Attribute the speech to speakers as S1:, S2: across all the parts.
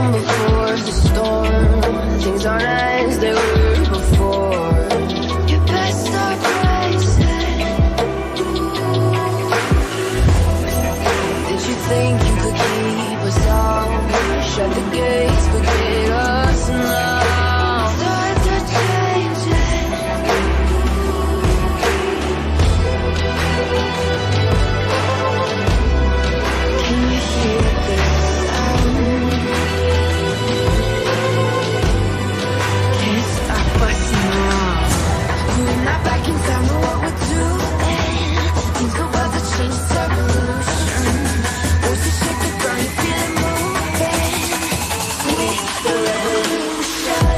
S1: calm before the storm. Things aren't as they were before. Your best start rising. Did you think you could keep us out? Shut the gates, forget us now. Times are changing. Can you hear this sound? Can't stop us now. We're not back in time, know what we're doing. Things are about to change, it's evolution. Voices shake the ground, you feel it moving. We're the revolution.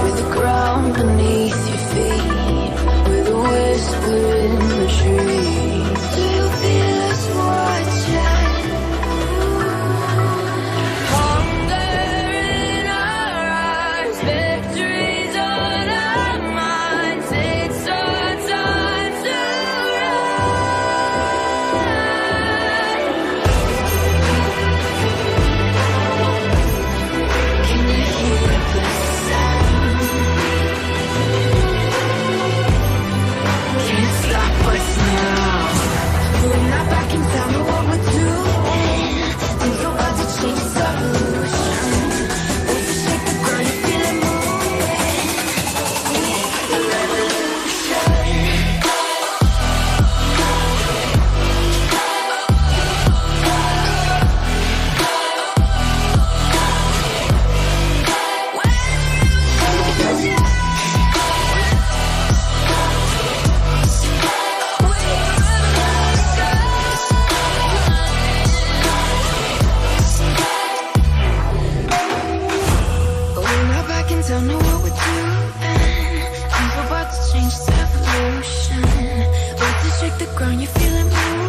S1: With the ground beneath your feet, with a whisper in the trees. Do you feel us watching? Hunger in our eyes, victories on our minds. It's our time to rise. Can you hear the sound? Can't stop us now. We're not back in time, know what we're doing. Things are about to change, it's evolution. Voices shake the ground, you feel it moving. The revolution. We're not back in time, know what we're doing. Things are about to change, it's evolution. Voices shake the ground, you feel it moving.